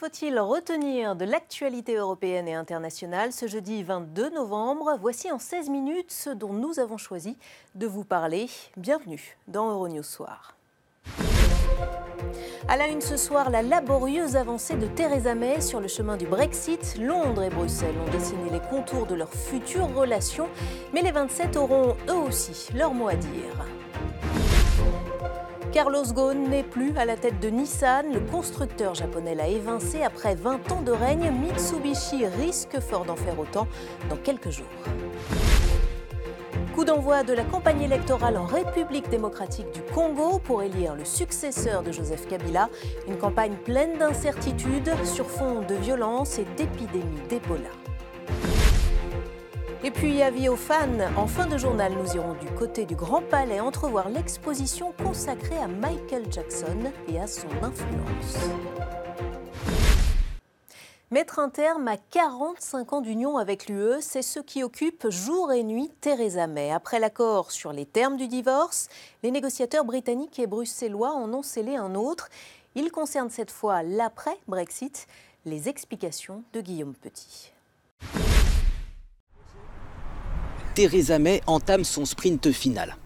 faut-il retenir de l'actualité européenne et internationale ce jeudi 22 novembre? Voici en 16 minutes ce dont nous avons choisi de vous parler. Bienvenue dans Euronews Soir. À la une ce soir, la laborieuse avancée de Theresa May sur le chemin du Brexit. Londres et Bruxelles ont dessiné les contours de leurs futures relations, mais les 27 auront eux aussi leur mot à dire. Carlos Ghosn n'est plus à la tête de Nissan. Le constructeur japonais l'a évincé après 20 ans de règne. Mitsubishi risque fort d'en faire autant dans quelques jours. Coup d'envoi de la campagne électorale en République démocratique du Congo pour élire le successeur de Joseph Kabila. Une campagne pleine d'incertitudes sur fond de violence et d'épidémie d'Ebola. Et puis, avis aux fans, en fin de journal, nous irons du côté du Grand Palais entrevoir l'exposition consacrée à Michael Jackson et à son influence. Mettre un terme à 45 ans d'union avec l'UE, c'est ce qui occupe jour et nuit Theresa May. Après l'accord sur les termes du divorce, les négociateurs britanniques et bruxellois en ont scellé un autre. Il concerne cette fois l'après-Brexit. Les explications de Guillaume Petit. Theresa May entame son sprint final.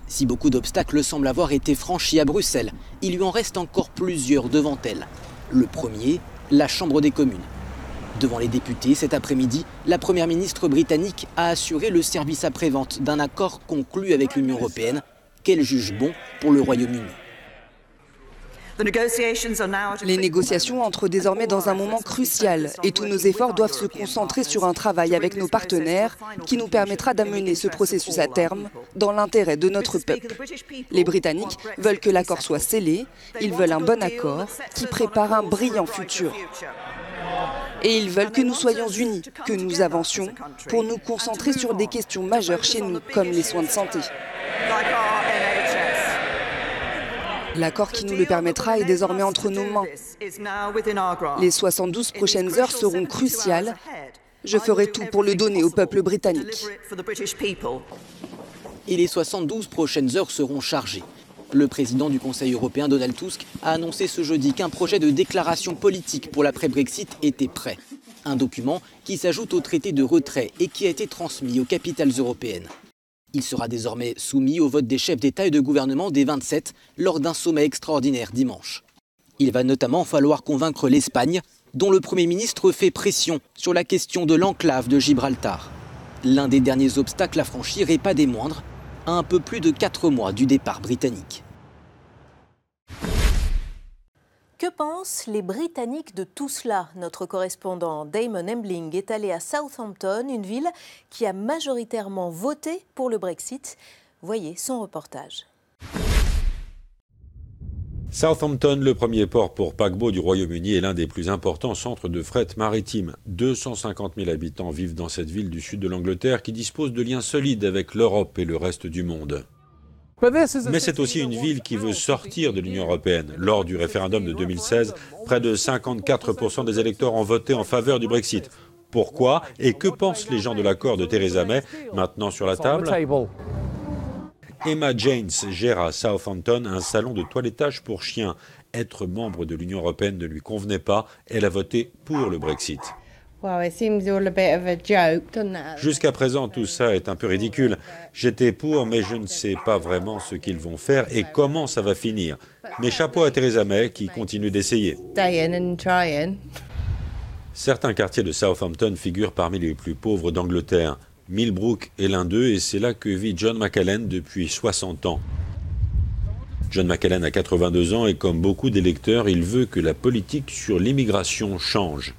Si beaucoup d'obstacles semblent avoir été franchis à Bruxelles, il lui en reste encore plusieurs devant elle. Le premier, la Chambre des communes. Devant les députés, cet après-midi, la Première ministre britannique a assuré le service après-vente d'un accord conclu avec l'Union européenne qu'elle juge bon pour le Royaume-Uni. Les négociations entrent désormais dans un moment crucial et tous nos efforts doivent se concentrer sur un travail avec nos partenaires qui nous permettra d'amener ce processus à terme dans l'intérêt de notre peuple. Les Britanniques veulent que l'accord soit scellé, ils veulent un bon accord qui prépare un brillant futur. Et ils veulent que nous soyons unis, que nous avancions pour nous concentrer sur des questions majeures chez nous, comme les soins de santé. L'accord qui nous le permettra est désormais entre nos mains. Les 72 prochaines heures seront cruciales. Je ferai tout pour le donner au peuple britannique. Et les 72 prochaines heures seront chargées. Le président du Conseil européen, Donald Tusk, a annoncé ce jeudi qu'un projet de déclaration politique pour l'après-Brexit était prêt. Un document qui s'ajoute au traité de retrait et qui a été transmis aux capitales européennes. Il sera désormais soumis au vote des chefs d'État et de gouvernement des 27 lors d'un sommet extraordinaire dimanche. Il va notamment falloir convaincre l'Espagne, dont le Premier ministre fait pression sur la question de l'enclave de Gibraltar. L'un des derniers obstacles à franchir et pas des moindres, à un peu plus de 4 mois du départ britannique. Que pensent les Britanniques de tout cela? Notre correspondant Damon Embling est allé à Southampton, une ville qui a majoritairement voté pour le Brexit. Voyez son reportage. Southampton, le premier port pour paquebot du Royaume-Uni, est l'un des plus importants centres de fret maritime. 250 000 habitants vivent dans cette ville du sud de l'Angleterre qui dispose de liens solides avec l'Europe et le reste du monde. Mais c'est aussi une ville qui veut sortir de l'Union européenne. Lors du référendum de 2016, près de 54% des électeurs ont voté en faveur du Brexit. Pourquoi et que pensent les gens de l'accord de Theresa May maintenant sur la table? Emma Janes gère à Southampton un salon de toilettage pour chiens. Être membre de l'Union européenne ne lui convenait pas. Elle a voté pour le Brexit. Jusqu'à présent, tout ça est un peu ridicule. J'étais pour, mais je ne sais pas vraiment ce qu'ils vont faire et comment ça va finir. Mais chapeau à Theresa May qui continue d'essayer. Certains quartiers de Southampton figurent parmi les plus pauvres d'Angleterre. Millbrook est l'un d'eux et c'est là que vit John McAllen depuis 60 ans. John McAllen a 82 ans et comme beaucoup d'électeurs, il veut que la politique sur l'immigration change.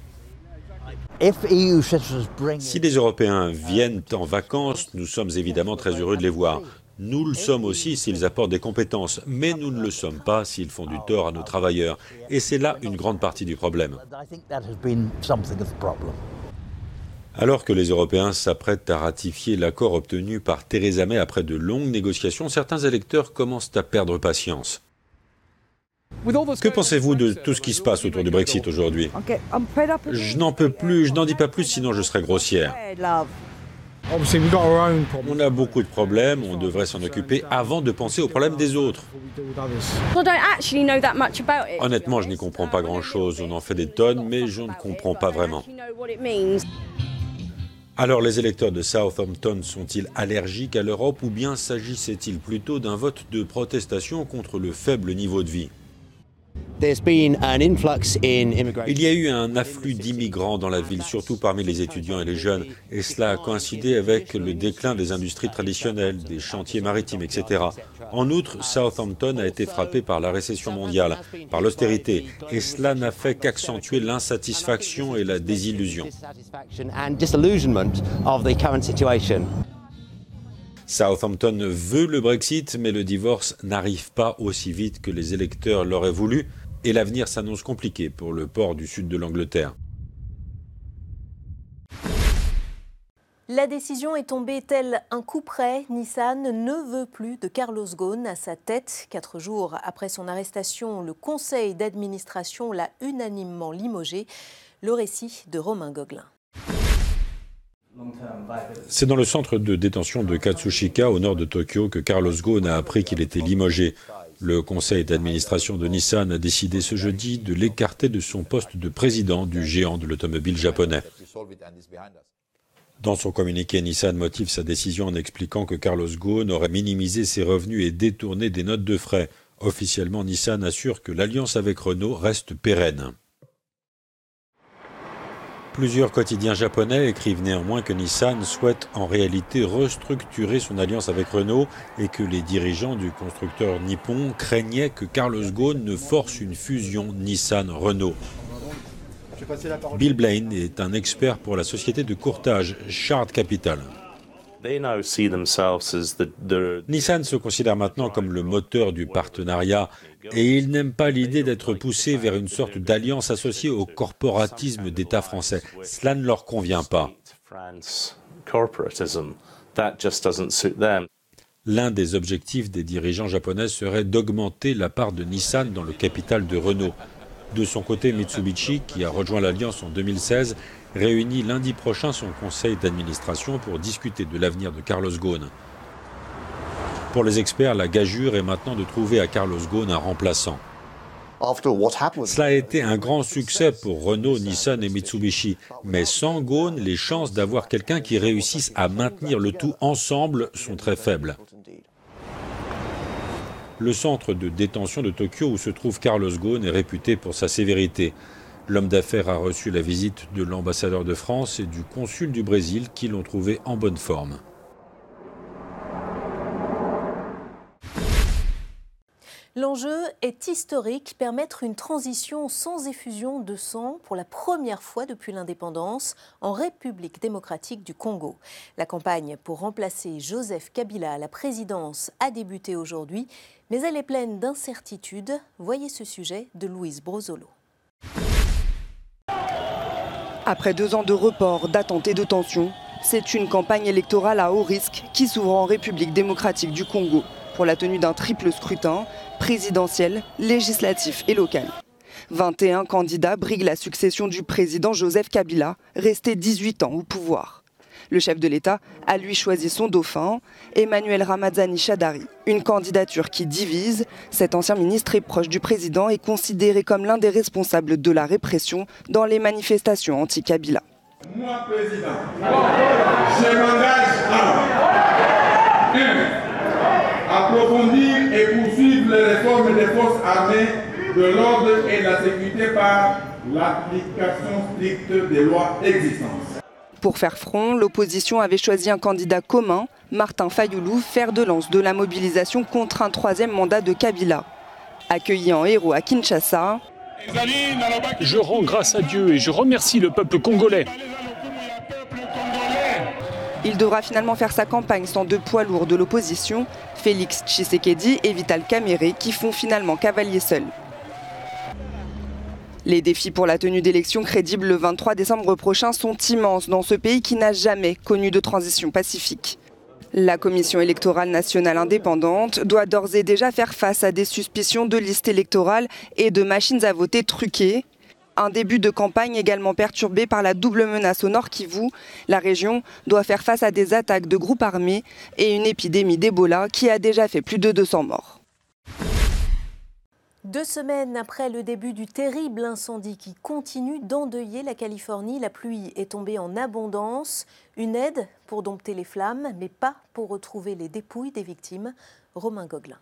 Si les Européens viennent en vacances, nous sommes évidemment très heureux de les voir. Nous le sommes aussi s'ils apportent des compétences, mais nous ne le sommes pas s'ils font du tort à nos travailleurs. Et c'est là une grande partie du problème. Alors que les Européens s'apprêtent à ratifier l'accord obtenu par Theresa May après de longues négociations, certains électeurs commencent à perdre patience. Que pensez-vous de tout ce qui se passe autour du Brexit aujourd'hui? Je n'en peux plus, je n'en dis pas plus, sinon je serai grossière. On a beaucoup de problèmes, on devrait s'en occuper avant de penser aux problèmes des autres. Honnêtement, je n'y comprends pas grand-chose. On en fait des tonnes, mais je ne comprends pas vraiment. Alors, les électeurs de Southampton sont-ils allergiques à l'Europe ou bien s'agissait-il plutôt d'un vote de protestation contre le faible niveau de vie ? Il y a eu un afflux d'immigrants dans la ville, surtout parmi les étudiants et les jeunes, et cela a coïncidé avec le déclin des industries traditionnelles, des chantiers maritimes, etc. En outre, Southampton a été frappé par la récession mondiale, par l'austérité, et cela n'a fait qu'accentuer l'insatisfaction et la désillusion. Southampton veut le Brexit, mais le divorce n'arrive pas aussi vite que les électeurs l'auraient voulu, et l'avenir s'annonce compliqué pour le port du sud de l'Angleterre. La décision est tombée tel un coup près. Nissan ne veut plus de Carlos Ghosn à sa tête. 4 jours après son arrestation, le conseil d'administration l'a unanimement limogé. Le récit de Romain Gauguelin. C'est dans le centre de détention de Katsushika, au nord de Tokyo, que Carlos Ghosn a appris qu'il était limogé. Le conseil d'administration de Nissan a décidé ce jeudi de l'écarter de son poste de président du géant de l'automobile japonais. Dans son communiqué, Nissan motive sa décision en expliquant que Carlos Ghosn aurait minimisé ses revenus et détourné des notes de frais. Officiellement, Nissan assure que l'alliance avec Renault reste pérenne. Plusieurs quotidiens japonais écrivent néanmoins que Nissan souhaite en réalité restructurer son alliance avec Renault et que les dirigeants du constructeur nippon craignaient que Carlos Ghosn ne force une fusion Nissan-Renault. Bill Blaine est un expert pour la société de courtage Shard Capital. Nissan se considère maintenant comme le moteur du partenariat et ils n'aiment pas l'idée d'être poussés vers une sorte d'alliance associée au corporatisme d'État français. Cela ne leur convient pas. L'un des objectifs des dirigeants japonais serait d'augmenter la part de Nissan dans le capital de Renault. De son côté, Mitsubishi, qui a rejoint l'Alliance en 2016, réunit lundi prochain son conseil d'administration pour discuter de l'avenir de Carlos Ghosn. Pour les experts, la gageure est maintenant de trouver à Carlos Ghosn un remplaçant. Cela a été un grand succès pour Renault, Nissan et Mitsubishi. Mais sans Ghosn, les chances d'avoir quelqu'un qui réussisse à maintenir le tout ensemble sont très faibles. Le centre de détention de Tokyo où se trouve Carlos Ghosn est réputé pour sa sévérité. L'homme d'affaires a reçu la visite de l'ambassadeur de France et du consul du Brésil qui l'ont trouvé en bonne forme. L'enjeu est historique, permettre une transition sans effusion de sang pour la première fois depuis l'indépendance en République démocratique du Congo. La campagne pour remplacer Joseph Kabila à la présidence a débuté aujourd'hui, mais elle est pleine d'incertitudes. Voyez ce sujet de Louise Brozolo. Après 2 ans de report, d'attente et de tension, c'est une campagne électorale à haut risque qui s'ouvre en République démocratique du Congo pour la tenue d'un triple scrutin, présidentiel, législatif et local. 21 candidats briguent la succession du président Joseph Kabila, resté 18 ans au pouvoir. Le chef de l'État a lui choisi son dauphin, Emmanuel Ramazani Shadari. Une candidature qui divise. Cet ancien ministre est proche du président et considéré comme l'un des responsables de la répression dans les manifestations anti-Kabila. Moi, président, je m'engage à approfondir et poursuivre les réformes des forces armées, de l'ordre et de la sécurité par l'application stricte des lois existantes. Pour faire front, l'opposition avait choisi un candidat commun, Martin Fayoulou, fer de lance de la mobilisation contre un 3e mandat de Kabila. Accueilli en héros à Kinshasa, je rends grâce à Dieu et je remercie le peuple congolais. Il devra finalement faire sa campagne sans 2 poids lourds de l'opposition, Félix Tshisekedi et Vital Kamerhe, qui font finalement cavalier seul. Les défis pour la tenue d'élections crédibles le 23 décembre prochain sont immenses dans ce pays qui n'a jamais connu de transition pacifique. La Commission électorale nationale indépendante doit d'ores et déjà faire face à des suspicions de listes électorales et de machines à voter truquées. Un début de campagne également perturbé par la double menace au Nord Kivu. La région doit faire face à des attaques de groupes armés et une épidémie d'Ebola qui a déjà fait plus de 200 morts. 2 semaines après le début du terrible incendie qui continue d'endeuiller la Californie, la pluie est tombée en abondance. Une aide pour dompter les flammes, mais pas pour retrouver les dépouilles des victimes. Romain Gauguelin.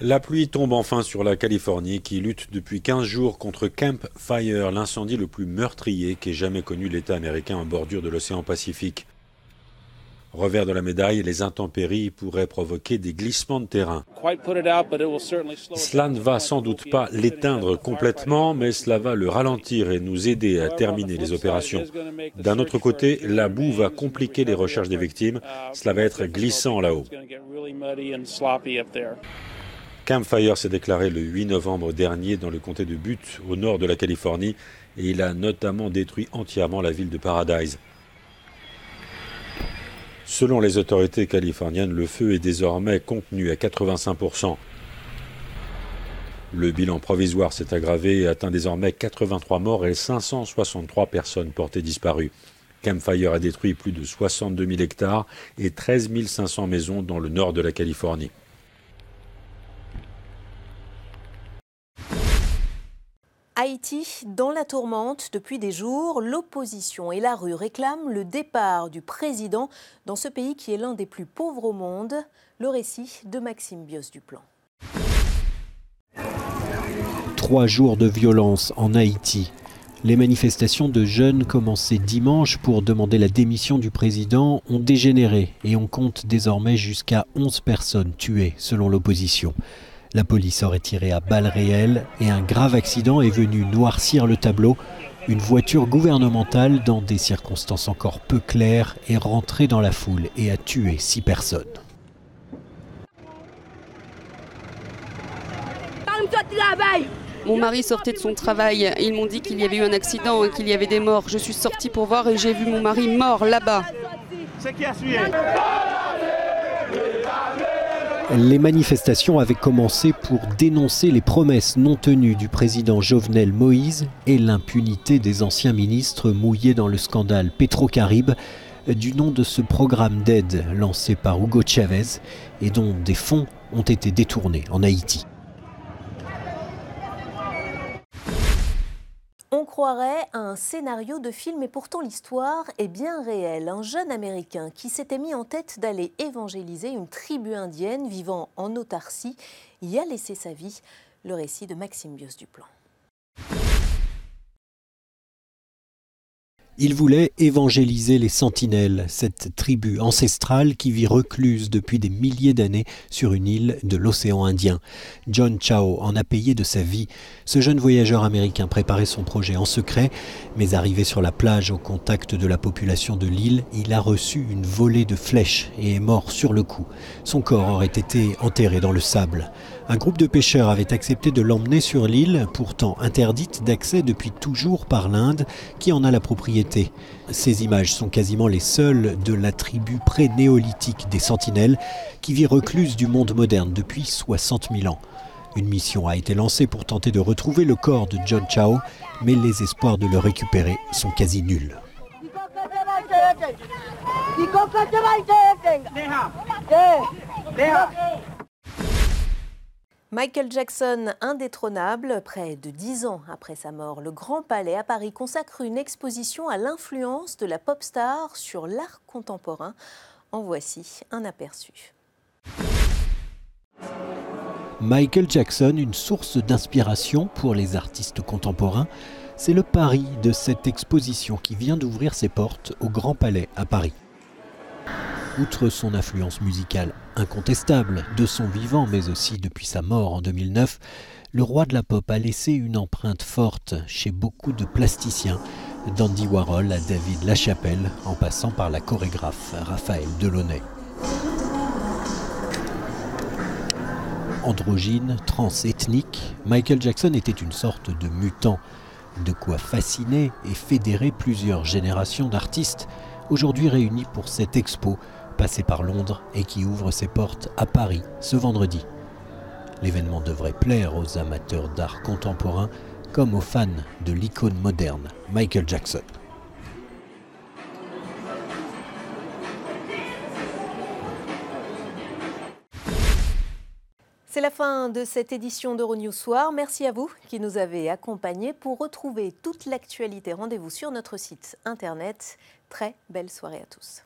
La pluie tombe enfin sur la Californie qui lutte depuis 15 jours contre Camp Fire, l'incendie le plus meurtrier qu'ait jamais connu l'État américain en bordure de l'océan Pacifique. Revers de la médaille, les intempéries pourraient provoquer des glissements de terrain. Cela ne va sans doute pas l'éteindre complètement, mais cela va le ralentir et nous aider à terminer les opérations. D'un autre côté, la boue va compliquer les recherches des victimes. Cela va être glissant là-haut. Camp Fire s'est déclaré le 8 novembre dernier dans le comté de Butte, au nord de la Californie, et il a notamment détruit entièrement la ville de Paradise. Selon les autorités californiennes, le feu est désormais contenu à 85%. Le bilan provisoire s'est aggravé et atteint désormais 83 morts et 563 personnes portées disparues. Camp Fire a détruit plus de 62 000 hectares et 13 500 maisons dans le nord de la Californie. Haïti, dans la tourmente depuis des jours, l'opposition et la rue réclament le départ du président dans ce pays qui est l'un des plus pauvres au monde. Le récit de Maxime Bios-Duplan. 3 jours de violence en Haïti. Les manifestations de jeunes commencées dimanche pour demander la démission du président ont dégénéré et on compte désormais jusqu'à 11 personnes tuées selon l'opposition. La police aurait tiré à balles réelles et un grave accident est venu noircir le tableau. Une voiture gouvernementale, dans des circonstances encore peu claires, est rentrée dans la foule et a tué 6 personnes. Mon mari sortait de son travail. Ils m'ont dit qu'il y avait eu un accident et qu'il y avait des morts. Je suis sortie pour voir et j'ai vu mon mari mort là-bas. Les manifestations avaient commencé pour dénoncer les promesses non tenues du président Jovenel Moïse et l'impunité des anciens ministres mouillés dans le scandale Petrocaribe, du nom de ce programme d'aide lancé par Hugo Chavez et dont des fonds ont été détournés en Haïti. On croirait à un scénario de film et pourtant l'histoire est bien réelle. Un jeune Américain qui s'était mis en tête d'aller évangéliser une tribu indienne vivant en autarcie y a laissé sa vie. Le récit de Maxime Bios-Duplan. Il voulait évangéliser les Sentinelles, cette tribu ancestrale qui vit recluse depuis des milliers d'années sur une île de l'océan Indien. John Chao en a payé de sa vie. Ce jeune voyageur américain préparait son projet en secret, mais arrivé sur la plage au contact de la population de l'île, il a reçu une volée de flèches et est mort sur le coup. Son corps aurait été enterré dans le sable. Un groupe de pêcheurs avait accepté de l'emmener sur l'île, pourtant interdite d'accès depuis toujours par l'Inde, qui en a la propriété. Ces images sont quasiment les seules de la tribu pré-néolithique des Sentinelles, qui vit recluse du monde moderne depuis 60 000 ans. Une mission a été lancée pour tenter de retrouver le corps de John Chao, mais les espoirs de le récupérer sont quasi nuls. Michael Jackson indétrônable, près de 10 ans après sa mort, le Grand Palais à Paris consacre une exposition à l'influence de la pop star sur l'art contemporain. En voici un aperçu. Michael Jackson, une source d'inspiration pour les artistes contemporains, c'est le pari de cette exposition qui vient d'ouvrir ses portes au Grand Palais à Paris. Outre son influence musicale incontestable de son vivant, mais aussi depuis sa mort en 2009, le roi de la pop a laissé une empreinte forte chez beaucoup de plasticiens, d'Andy Warhol à David Lachapelle, en passant par la chorégraphe Raphaël Delaunay. Androgyne, transethnique, Michael Jackson était une sorte de mutant, de quoi fasciner et fédérer plusieurs générations d'artistes, aujourd'hui réunis pour cette expo, passée par Londres et qui ouvre ses portes à Paris ce vendredi. L'événement devrait plaire aux amateurs d'art contemporain comme aux fans de l'icône moderne, Michael Jackson. C'est la fin de cette édition d'Euronews Soir. Merci à vous qui nous avez accompagnés. Pour retrouver toute l'actualité, rendez-vous sur notre site internet. Très belle soirée à tous.